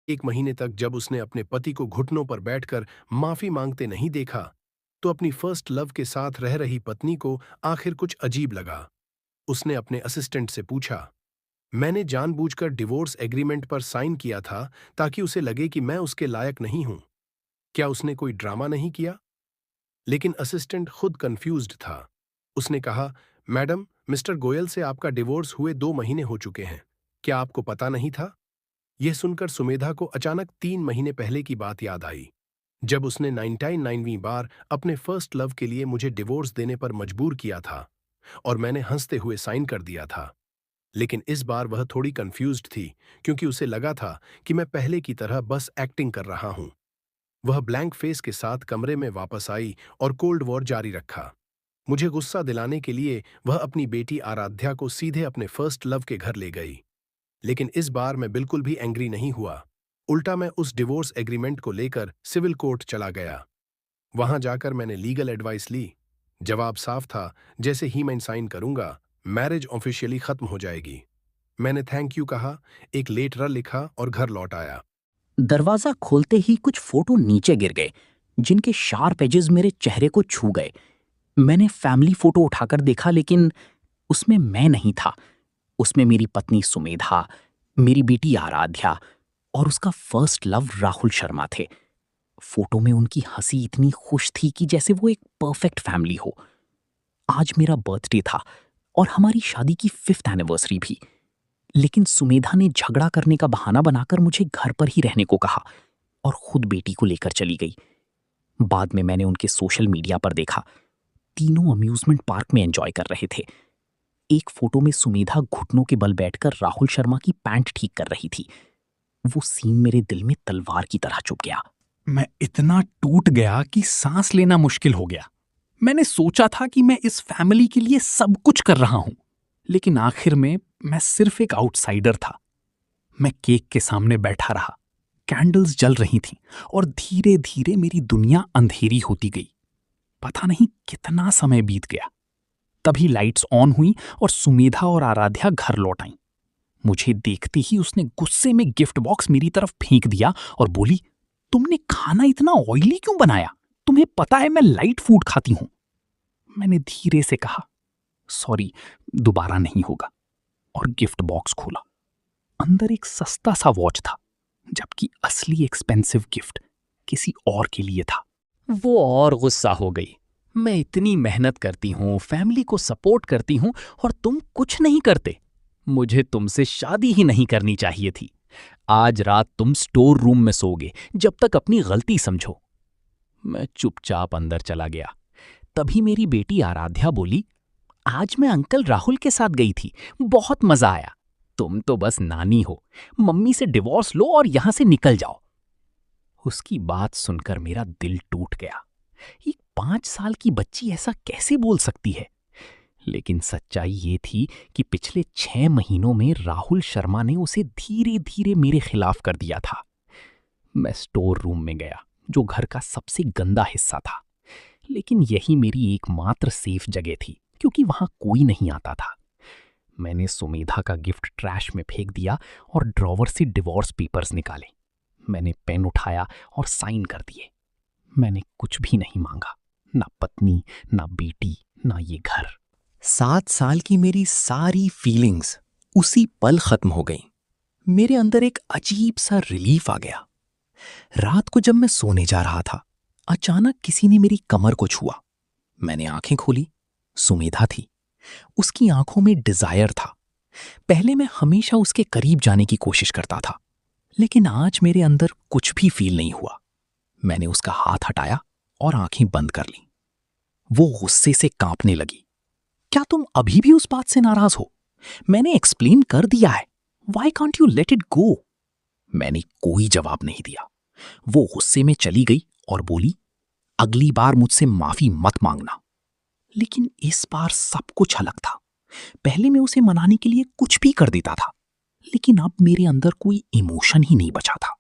1 महीने तक जब उसने अपने पति को घुटनों पर बैठकर माफी मांगते नहीं देखा, तो अपनी फर्स्ट लव के साथ रह रही पत्नी को आखिर कुछ अजीब लगा। उसने अपने असिस्टेंट से पूछा, मैंने जानबूझकर डिवोर्स एग्रीमेंट पर साइन किया था ताकि उसे लगे कि मैं उसके लायक नहीं हूं। क्या उसने कोई ड्रामा नहीं किया? लेकिन असिस्टेंट खुद कंफ्यूज्ड था। उसने कहा, मैडम, मिस्टर गोयल से आपका डिवोर्स हुए 2 महीने हो चुके हैं। क्या आपको पता नहीं था? यह सुनकर सुमेधा को अचानक 3 महीने पहले की बात याद आई, जब उसने 99वीं बार अपने फर्स्ट लव के लिए मुझे डिवोर्स देने पर मजबूर किया था और मैंने हंसते हुए साइन कर दिया था। लेकिन इस बार वह थोड़ी कंफ्यूज्ड थी, क्योंकि उसे लगा था कि मैं पहले की तरह बस एक्टिंग कर रहा हूं। वह ब्लैंक फेस के साथ कमरे में वापस आई और कोल्ड वॉर जारी रखा। मुझे गुस्सा दिलाने के लिए वह अपनी बेटी आराध्या को सीधे अपने फर्स्ट लव के घर ले गई। लेकिन इस बार मैं बिल्कुल भी एंग्री नहीं हुआ। उल्टा मैं उस डिवोर्स एग्रीमेंट को लेकर सिविल कोर्ट चला गया। वहां जाकर मैंने लीगल एडवाइस ली। जवाब साफ था, जैसे ही मैं साइन करूंगा, मैरिज ऑफिशियली खत्म हो जाएगी। मैंने थैंक यू कहा, एक लेटर लिखा और घर लौट आया। दरवाजा खोलते ही कुछ फोटो नीचे गिर गए, जिनके शार्प एजेस मेरे चेहरे को छू गए। मैंने फैमिली फोटो उठाकर देखा, लेकिन उसमें मैं नहीं था। उसमें मेरी पत्नी सुमेधा, मेरी बेटी आराध्या और उसका फर्स्ट लव राहुल शर्मा थे। फोटो में उनकी हंसी इतनी खुश थी कि जैसे वो एक परफेक्ट फैमिली हो। आज मेरा बर्थडे था और हमारी शादी की 5th एनिवर्सरी भी। लेकिन सुमेधा ने झगड़ा करने का बहाना बनाकर मुझे घर पर ही रहने को कहा और खुद बेटी को लेकर चली गई। बाद में मैंने उनके सोशल मीडिया पर देखा, तीनों अम्यूजमेंट पार्क में एंजॉय कर रहे थे। एक फोटो में सुमेधा घुटनों के बल बैठकर राहुल शर्मा की पैंट ठीक कर रही थी। वो सीन मेरे दिल में तलवार की तरह चुभ गया। मैं इतना टूट गया कि सांस लेना मुश्किल हो गया। मैंने सोचा था कि मैं इस फैमिली के लिए सब कुछ कर रहा हूं, लेकिन आखिर में मैं सिर्फ एक आउटसाइडर था। मैं केक के सामने बैठा रहा, कैंडल्स जल रही थीं और धीरे धीरे मेरी दुनिया अंधेरी होती गई। पता नहीं कितना समय बीत गया। तभी लाइट्स ऑन हुई और सुमेधा और आराध्या घर लौट आईं। मुझे देखते ही उसने गुस्से में गिफ्ट बॉक्स मेरी तरफ फेंक दिया और बोली, तुमने खाना इतना ऑयली क्यों बनाया? तुम्हें पता है मैं लाइट फूड खाती हूं। मैंने धीरे से कहा, सॉरी, दोबारा नहीं होगा, और गिफ्ट बॉक्स खोला। अंदर एक सस्ता सा वॉच था, जबकि असली एक्सपेंसिव गिफ्ट किसी और के लिए था। वो और गुस्सा हो गई। मैं इतनी मेहनत करती हूँ, फैमिली को सपोर्ट करती हूँ, और तुम कुछ नहीं करते। मुझे तुमसे शादी ही नहीं करनी चाहिए थी। आज रात तुम स्टोर रूम में सोओगे जब तक अपनी गलती समझो। मैं चुपचाप अंदर चला गया। तभी मेरी बेटी आराध्या बोली, आज मैं अंकल राहुल के साथ गई थी, बहुत मजा आया। तुम तो बस नानी हो, मम्मी से डिवोर्स लो और यहां से निकल जाओ। उसकी बात सुनकर मेरा दिल टूट गया। एक 5 साल की बच्ची ऐसा कैसे बोल सकती है? लेकिन सच्चाई ये थी कि पिछले 6 महीनों में राहुल शर्मा ने उसे धीरे धीरे मेरे खिलाफ कर दिया था। मैं स्टोर रूम में गया, जो घर का सबसे गंदा हिस्सा था, लेकिन यही मेरी एकमात्र सेफ जगह थी, क्योंकि वहां कोई नहीं आता था। मैंने सुमेधा का गिफ्ट ट्रैश में फेंक दिया और ड्रॉवर से डिवोर्स पेपर्स निकाले। मैंने पेन उठाया और साइन कर दिए। मैंने कुछ भी नहीं मांगा, ना पत्नी, ना बेटी, ना ये घर। 7 साल की मेरी सारी फीलिंग्स उसी पल खत्म हो गईं। मेरे अंदर एक अजीब सा रिलीफ आ गया। रात को जब मैं सोने जा रहा था, अचानक किसी ने मेरी कमर को छुआ। मैंने आंखें खोली, सुमेधा थी। उसकी आंखों में डिजायर था। पहले मैं हमेशा उसके करीब जाने की कोशिश करता था, लेकिन आज मेरे अंदर कुछ भी फील नहीं हुआ। मैंने उसका हाथ हटाया और आंखें बंद कर लीं। वो गुस्से से कांपने लगी। क्या तुम अभी भी उस बात से नाराज हो? मैंने एक्सप्लेन कर दिया है। Why can't you let it go? मैंने कोई जवाब नहीं दिया। वो गुस्से में चली गई और बोली, अगली बार मुझसे माफी मत मांगना। लेकिन इस बार सब कुछ अलग था। पहले मैं उसे मनाने के लिए कुछ भी कर देता था, लेकिन अब मेरे अंदर कोई इमोशन ही नहीं बचा था।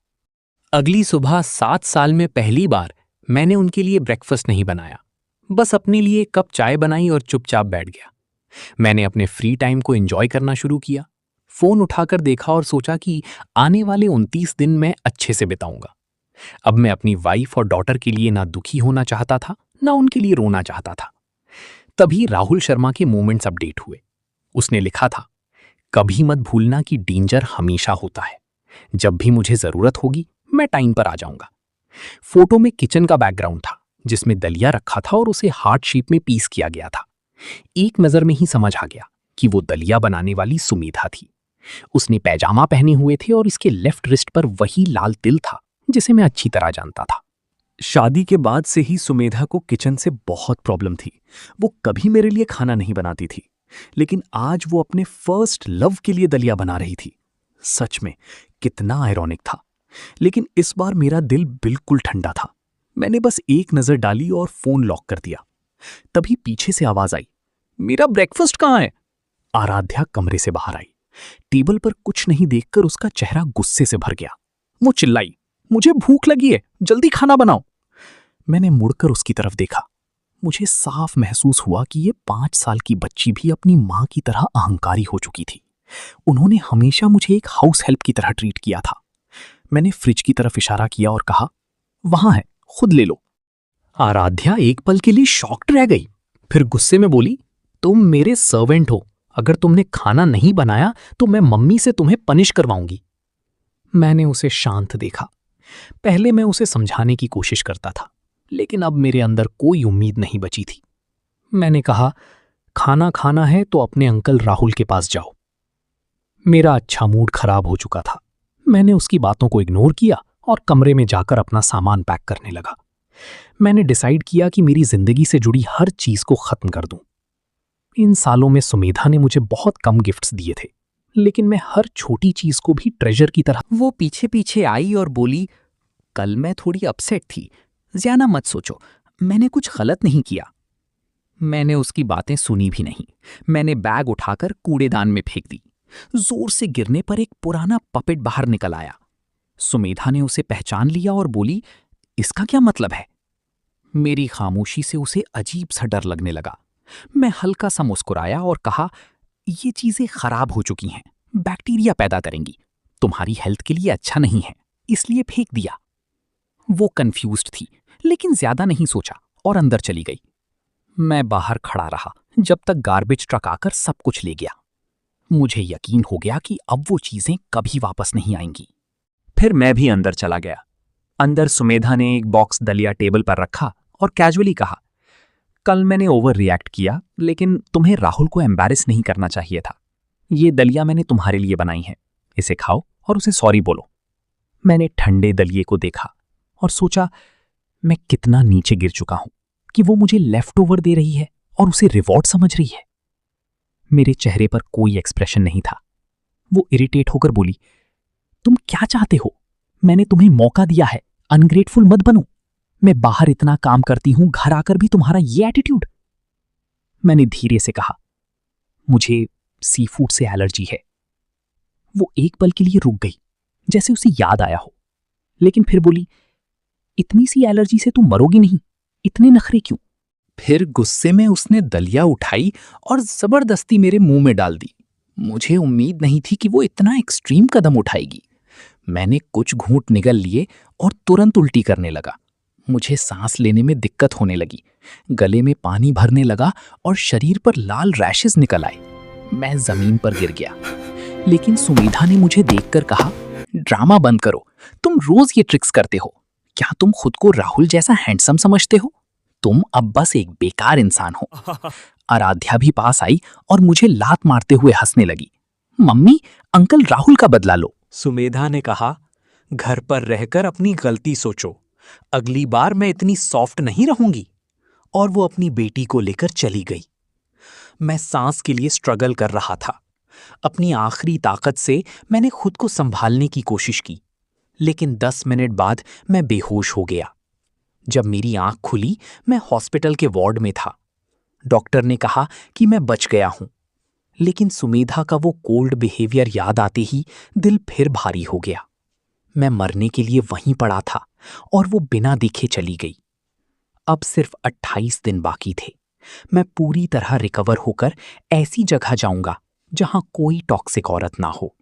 अगली सुबह 7 साल में पहली बार मैंने उनके लिए ब्रेकफास्ट नहीं बनाया, बस अपने लिए कप चाय बनाई और चुपचाप बैठ गया। मैंने अपने फ्री टाइम को एंजॉय करना शुरू किया। फोन उठाकर देखा और सोचा कि आने वाले 29 दिन मैं अच्छे से बिताऊंगा। अब मैं अपनी वाइफ और डॉटर के लिए ना दुखी होना चाहता था, ना उनके लिए रोना चाहता था। तभी राहुल शर्मा के मोमेंट्स अपडेट हुए। उसने लिखा था, कभी मत भूलना कि डेंजर हमेशा होता है। जब भी मुझे जरूरत होगी मैं टाइम पर आ जाऊंगा। फोटो में किचन का बैकग्राउंड था जिसमें दलिया रखा था और उसे हार्ट शेप में पीस किया गया था। एक नजर में ही समझ आ गया कि वो दलिया बनाने वाली सुमेधा थी। उसने पैजामा पहने हुए थे और इसके लेफ्ट रिस्ट पर वही लाल तिल था जिसे मैं अच्छी तरह जानता था। शादी के बाद से ही सुमेधा को किचन से बहुत प्रॉब्लम थी। वो कभी मेरे लिए खाना नहीं बनाती थी, लेकिन आज वो अपने फर्स्ट लव के लिए दलिया बना रही थी। सच में कितना आयरॉनिक था। लेकिन इस बार मेरा दिल बिल्कुल ठंडा था। मैंने बस एक नजर डाली और फोन लॉक कर दिया। तभी पीछे से आवाज आई, मेरा ब्रेकफास्ट कहाँ है? आराध्या कमरे से बाहर आई। टेबल पर कुछ नहीं देखकर उसका चेहरा गुस्से से भर गया। वो चिल्लाई, मुझे भूख लगी है, जल्दी खाना बनाओ। मैंने मुड़कर उसकी तरफ देखा। मुझे साफ महसूस हुआ कि ये 5 साल की बच्ची भी अपनी मां की तरह अहंकारी हो चुकी थी। उन्होंने हमेशा मुझे एक हाउस हेल्प की तरह ट्रीट किया था। मैंने फ्रिज की तरफ इशारा किया और कहा, वहां है, खुद ले लो। आराध्या एक पल के लिए शॉक्ड रह गई, फिर गुस्से में बोली, तुम मेरे सर्वेंट हो। अगर तुमने खाना नहीं बनाया तो मैं मम्मी से तुम्हें पनिश करवाऊंगी। मैंने उसे शांत देखा। पहले मैं उसे समझाने की कोशिश करता था, लेकिन अब मेरे अंदर कोई उम्मीद नहीं बची थी। मैंने कहा, खाना खाना है तो अपने अंकल राहुल के पास जाओ। मेरा अच्छा मूड खराब हो चुका था। मैंने उसकी बातों को इग्नोर किया और कमरे में जाकर अपना सामान पैक करने लगा। मैंने डिसाइड किया कि मेरी जिंदगी से जुड़ी हर चीज को खत्म कर दूं। इन सालों में सुमेधा ने मुझे बहुत कम गिफ्ट्स दिए थे, लेकिन मैं हर छोटी चीज को भी ट्रेजर की तरह। वो पीछे पीछे आई और बोली, कल मैं थोड़ी अपसेट थी, ज्यादा मत सोचो, मैंने कुछ गलत नहीं किया। मैंने उसकी बातें सुनी भी नहीं। मैंने बैग उठाकर कूड़ेदान में फेंक दी। जोर से गिरने पर एक पुराना पपेट बाहर निकल आया। सुमेधा ने उसे पहचान लिया और बोली, इसका क्या मतलब है? मेरी खामोशी से उसे अजीब सा डर लगने लगा। मैं हल्का सा मुस्कुराया और कहा, ये चीजें खराब हो चुकी हैं, बैक्टीरिया पैदा करेंगी, तुम्हारी हेल्थ के लिए अच्छा नहीं है, इसलिए फेंक दिया। वो कंफ्यूज्ड थी, लेकिन ज्यादा नहीं सोचा और अंदर चली गई। मैं बाहर खड़ा रहा जब तक गार्बेज ट्रक आकर सब कुछ ले गया। मुझे यकीन हो गया कि अब वो चीजें कभी वापस नहीं आएंगी। फिर मैं भी अंदर चला गया। अंदर सुमेधा ने एक बॉक्स दलिया टेबल पर रखा और कैजुअली कहा, कल मैंने ओवर रिएक्ट किया, लेकिन तुम्हें राहुल को एम्बैरेस नहीं करना चाहिए था। ये दलिया मैंने तुम्हारे लिए बनाई है, इसे खाओ और उसे सॉरी बोलो। मैंने ठंडे दलिये को देखा और सोचा, मैं कितना नीचे गिर चुका हूं कि वो मुझे लेफ्ट ओवर दे रही है और उसे रिवॉर्ड समझ रही है। मेरे चेहरे पर कोई एक्सप्रेशन नहीं था। वो इरिटेट होकर बोली, तुम क्या चाहते हो? मैंने तुम्हें मौका दिया है, अनग्रेटफुल मत बनो। मैं बाहर इतना काम करती हूं, घर आकर भी तुम्हारा ये एटीट्यूड। मैंने धीरे से कहा, मुझे सी फूड से एलर्जी है। वो एक पल के लिए रुक गई, जैसे उसे याद आया हो, लेकिन फिर बोली, इतनी सी एलर्जी से तुम मरोगी नहीं, इतने नखरे क्यों? फिर गुस्से में उसने दलिया उठाई और जबरदस्ती मेरे मुंह में डाल दी। मुझे उम्मीद नहीं थी कि वो इतना एक्सट्रीम कदम उठाएगी। मैंने कुछ घूंट निगल लिए और तुरंत उल्टी करने लगा। मुझे सांस लेने में दिक्कत होने लगी, गले में पानी भरने लगा और शरीर पर लाल रैशेस निकल आए। मैं जमीन पर गिर गया, लेकिन सुमेधा ने मुझे देखकर कहा, ड्रामा बंद करो, तुम रोज ये ट्रिक्स करते हो। क्या तुम खुद को राहुल जैसा हैंडसम समझते हो? तुम अब बस एक बेकार इंसान हो। आराध्या भी पास आई और मुझे लात मारते हुए हंसने लगी। मम्मी, अंकल राहुल का बदला लो। सुमेधा ने कहा, घर पर रहकर अपनी गलती सोचो, अगली बार मैं इतनी सॉफ्ट नहीं रहूंगी। और वो अपनी बेटी को लेकर चली गई। मैं सांस के लिए स्ट्रगल कर रहा था। अपनी आखिरी ताकत से मैंने खुद को संभालने की कोशिश की, लेकिन 10 मिनट बाद मैं बेहोश हो गया। जब मेरी आंख खुली, मैं हॉस्पिटल के वार्ड में था। डॉक्टर ने कहा कि मैं बच गया हूं, लेकिन सुमेधा का वो कोल्ड बिहेवियर याद आते ही दिल फिर भारी हो गया। मैं मरने के लिए वहीं पड़ा था और वो बिना देखे चली गई। अब सिर्फ 28 दिन बाकी थे। मैं पूरी तरह रिकवर होकर ऐसी जगह जाऊंगा जहां कोई टॉक्सिक औरत ना हो।